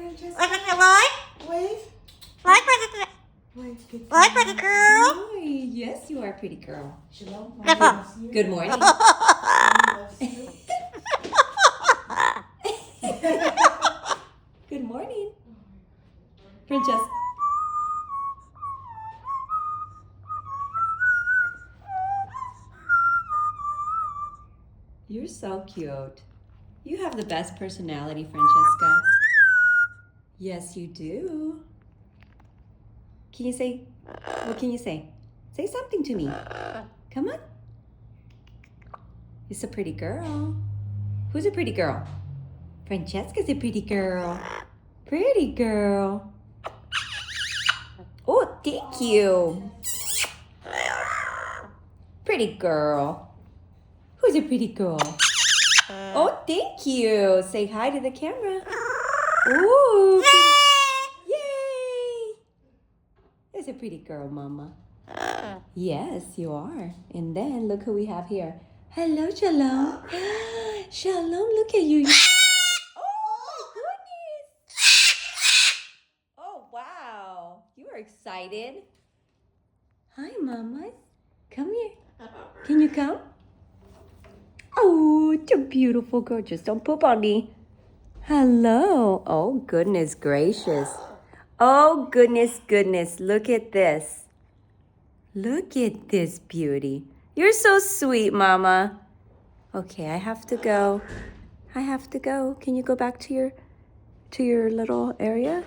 Francesca. Like? Wave. Like pretty, Wave. Good. like pretty girl. Hi. Yes, you are a pretty girl. Shalom. Good. Loves you. Good morning. Loves you. Good morning. Francesca. You're so cute. You have the best personality, Francesca. Yes, you do. Can you say, what can you say? Say something to me. Come on. You're a pretty girl. Who's a pretty girl? Francesca's a pretty girl. Pretty girl. Oh, thank you. Pretty girl. Who's a pretty girl? Oh, thank you. Say hi to the camera. Ooh. Yay. That's a pretty girl, Mama. Yes, you are. And then look who we have here. Hello, Shalom. Shalom, look at you. Oh, my goodness. Oh, wow. You are excited. Hi, Mama. Come here. Can you come? Oh, it's a beautiful girl. Just don't poop on me. Hello. Oh, goodness gracious. Oh, goodness. Look at this. Look at this beauty. You're so sweet, Mama. Okay, I have to go. Can you go back to your little area?